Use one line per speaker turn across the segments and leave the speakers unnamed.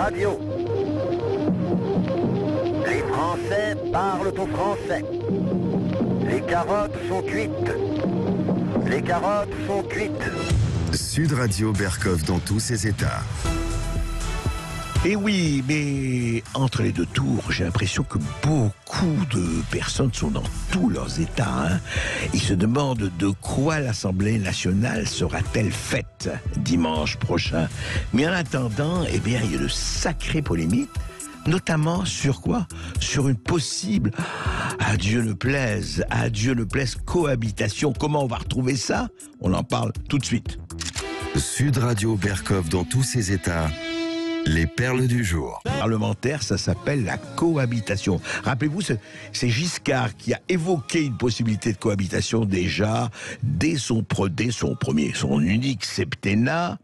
Radio. Les Français parlent au français. Les carottes sont cuites. Les carottes sont cuites.
Sud Radio Berkov dans tous ses états.
Et oui, mais entre les deux tours, j'ai l'impression que beaucoup de personnes sont dans tous leurs états. Ils se demandent de quoi l'Assemblée nationale sera-t-elle faite dimanche prochain. Mais en attendant, eh bien, il y a de sacrées polémiques, notamment sur quoi ? Sur une possible, à Dieu ne plaise, cohabitation. Comment on va retrouver ça ? On en parle tout de suite.
Sud Radio Berkov dans tous ses états. Les perles du jour.
Parlementaire, ça s'appelle la cohabitation. Rappelez-vous, c'est Giscard qui a évoqué une possibilité de cohabitation déjà dès son unique septennat.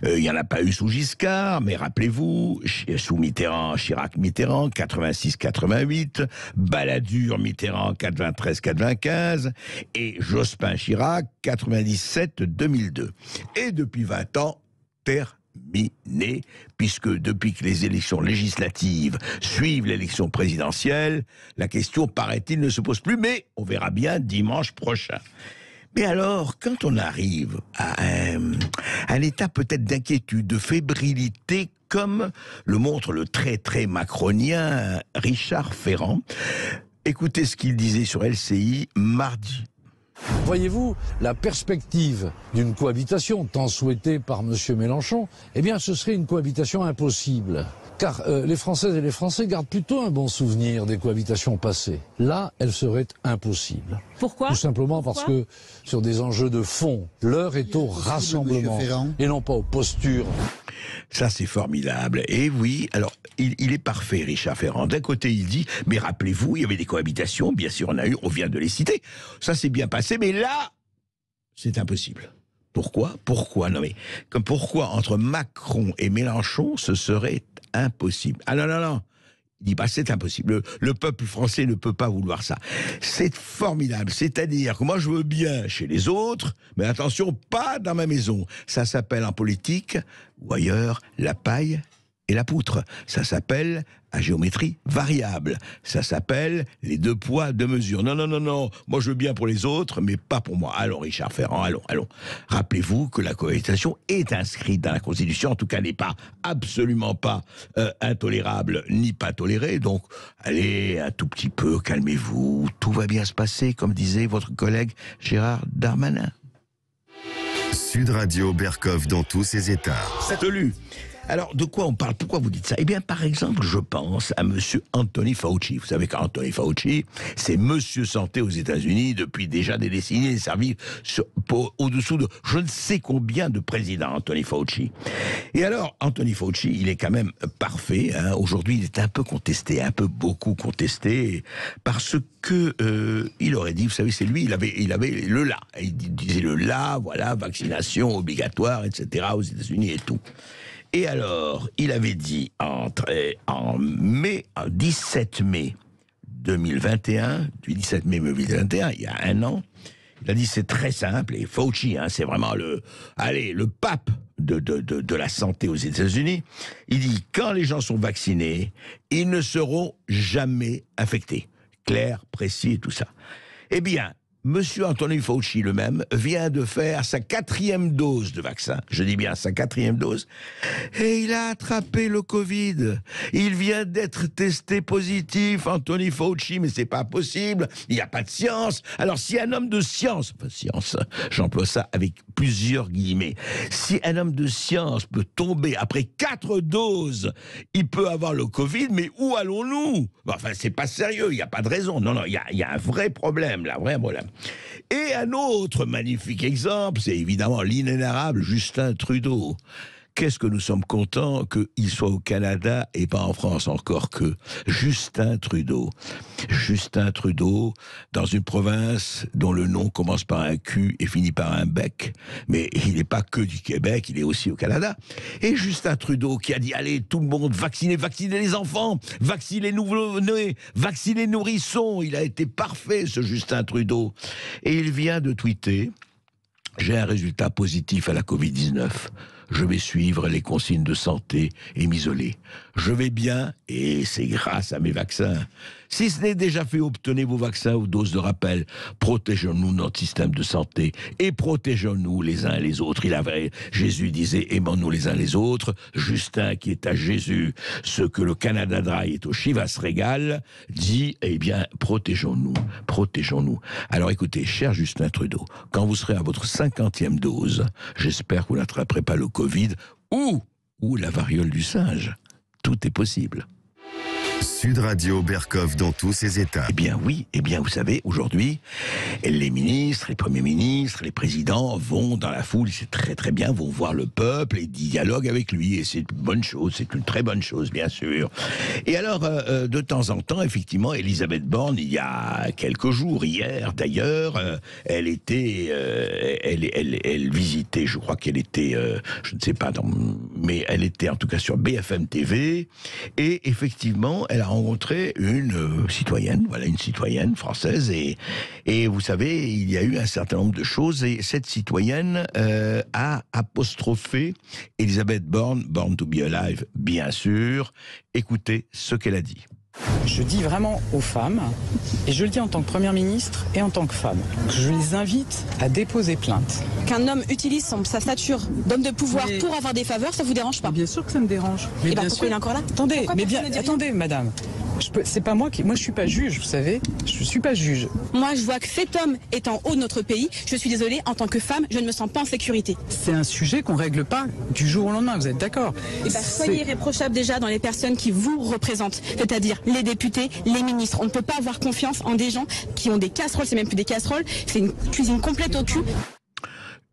Il n'y en a pas eu sous Giscard, mais rappelez-vous, sous Mitterrand, Chirac-Mitterrand, 86-88, Balladur-Mitterrand, 93-95, et Jospin-Chirac, 97-2002. Et depuis 20 ans, terminé, puisque depuis que les élections législatives suivent l'élection présidentielle, la question, paraît-il, ne se pose plus, mais on verra bien dimanche prochain. Mais alors, quand on arrive à un état peut-être d'inquiétude, de fébrilité, comme le montre le très très macronien Richard Ferrand, écoutez ce qu'il disait sur LCI mardi.
Voyez-vous, la perspective d'une cohabitation tant souhaitée par M. Mélenchon, eh bien ce serait une cohabitation impossible. Car les Françaises et les Français gardent plutôt un bon souvenir des cohabitations passées. Là, elle serait impossible.
Pourquoi ?
Tout simplement parce que, sur des enjeux de fond, l'heure est au rassemblement et non pas aux postures.
Ça, c'est formidable. Et oui, alors, il est parfait, Richard Ferrand. D'un côté, il dit, mais rappelez-vous, il y avait des cohabitations, bien sûr, on vient de les citer. Ça s'est bien passé, mais là, c'est impossible. Pourquoi ? Non, mais, pourquoi entre Macron et Mélenchon, ce serait impossible ? Ah non. Il dit, c'est impossible. Le peuple français ne peut pas vouloir ça. C'est formidable. C'est-à-dire que moi, je veux bien chez les autres, mais attention, pas dans ma maison. Ça s'appelle en politique, ou ailleurs, la paille et la poutre. Ça s'appelle à géométrie variable. Ça s'appelle les 2 poids, 2 mesures. Non. Moi, je veux bien pour les autres, mais pas pour moi. Allons, Richard Ferrand, allons. Rappelez-vous que la cohabitation est inscrite dans la Constitution, en tout cas, n'est pas, absolument pas intolérable, ni pas tolérée. Donc, allez, un tout petit peu, calmez-vous. Tout va bien se passer, comme disait votre collègue Gérard Darmanin.
Sud Radio Berkov dans tous ses états.
C'est lu. Alors, de quoi on parle ? Pourquoi vous dites ça ? Eh bien, par exemple, je pense à monsieur Anthony Fauci. Vous savez qu'Anthony Fauci, c'est monsieur santé aux États-Unis depuis déjà des décennies. Il servi au-dessous de je ne sais combien de présidents, Anthony Fauci. Et alors, Anthony Fauci, il est quand même parfait. Aujourd'hui, il est un peu contesté, beaucoup contesté, parce que il aurait dit, vous savez, c'est lui, il avait le là. Il disait le là, voilà, vaccination obligatoire, etc. aux États-Unis et tout. Et alors, il avait dit en 17 mai 2021, du 17 mai 2021, il y a un an, il a dit c'est très simple, et Fauci, c'est vraiment le pape de la santé aux États-Unis. Il dit, quand les gens sont vaccinés, ils ne seront jamais infectés. Clair, précis et tout ça. Eh bien, monsieur Anthony Fauci, le même, vient de faire sa 4e dose de vaccin. Je dis bien sa 4e dose. Et il a attrapé le Covid. Il vient d'être testé positif, Anthony Fauci, mais c'est pas possible. Il n'y a pas de science. Alors, si un homme de science, j'emploie ça avec plusieurs guillemets, si un homme de science peut tomber après 4 doses, il peut avoir le Covid, mais où allons-nous ? C'est pas sérieux, il n'y a pas de raison. Non, il y a un vrai problème, là, vrai problème. Et un autre magnifique exemple, c'est évidemment l'inénarrable Justin Trudeau. Qu'est-ce que nous sommes contents qu'il soit au Canada et pas en France, encore que Justin Trudeau, dans une province dont le nom commence par un Q et finit par un bec, mais il n'est pas que du Québec, il est aussi au Canada. Et Justin Trudeau qui a dit, allez, tout le monde, vaccinez les enfants, vaccinez les nouveau-nés, vaccinez les nourrissons. Il a été parfait, ce Justin Trudeau. Et il vient de tweeter, j'ai un résultat positif à la Covid-19. je vais suivre les consignes de santé et m'isoler. Je vais bien et c'est grâce à mes vaccins. Si ce n'est déjà fait, obtenez vos vaccins ou doses de rappel. Protégeons-nous notre système de santé et protégeons-nous les uns et les autres. Jésus disait, aimons-nous les uns les autres. Justin, qui est à Jésus, ce que le Canada Dry est au Chivas Régal, dit, eh bien, protégeons-nous, protégeons-nous. Alors écoutez, cher Justin Trudeau, quand vous serez à votre 50e dose, j'espère que vous n'attraperez pas le Covid ou la variole du singe. Tout est possible.
Sud Radio Berkov dans tous ses états.
Eh bien oui, vous savez, aujourd'hui, les ministres, les premiers ministres, les présidents vont dans la foule, c'est très très bien, vont voir le peuple et dialoguent avec lui, et c'est une bonne chose, c'est une très bonne chose, bien sûr. Et alors, de temps en temps, effectivement, Elisabeth Borne, il y a quelques jours, hier d'ailleurs, elle était, elle visitait, je crois qu'elle était, je ne sais pas, mais elle était en tout cas sur BFM TV, et effectivement, elle a rencontré une citoyenne, voilà, une citoyenne française, et vous savez, il y a eu un certain nombre de choses, et cette citoyenne a apostrophé Elisabeth Borne, Born to be Alive, bien sûr. Écoutez ce qu'elle a dit.
Je dis vraiment aux femmes, et je le dis en tant que Première ministre et en tant que femme, que je les invite à déposer plainte.
Qu'un homme utilise sa stature d'homme de pouvoir pour avoir des faveurs, ça vous dérange pas?
Bien sûr que ça me dérange.
Mais pourquoi il est encore là?
Attendez, attendez, madame. C'est pas moi je suis pas juge, vous savez. Je suis pas juge.
Moi, je vois que cet homme est en haut de notre pays. Je suis désolée, en tant que femme, je ne me sens pas en sécurité.
C'est un sujet qu'on règle pas du jour au lendemain, vous êtes d'accord?
Soyez irréprochable déjà dans les personnes qui vous représentent, c'est-à-dire les députés, les ministres. On ne peut pas avoir confiance en des gens qui ont des casseroles, c'est même plus des casseroles, c'est une cuisine complète au cul.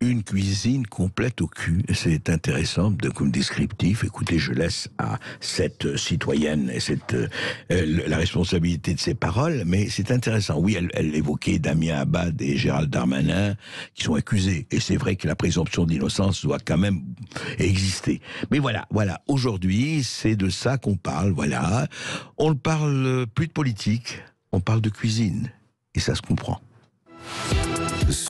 Une cuisine complète au cul, c'est intéressant comme descriptif. Écoutez, je laisse à cette citoyenne la responsabilité de ses paroles, mais c'est intéressant. Oui, elle évoquait Damien Abad et Gérald Darmanin qui sont accusés, et c'est vrai que la présomption d'innocence doit quand même exister. Mais voilà, aujourd'hui, c'est de ça qu'on parle, voilà. On ne parle plus de politique, on parle de cuisine, et ça se comprend.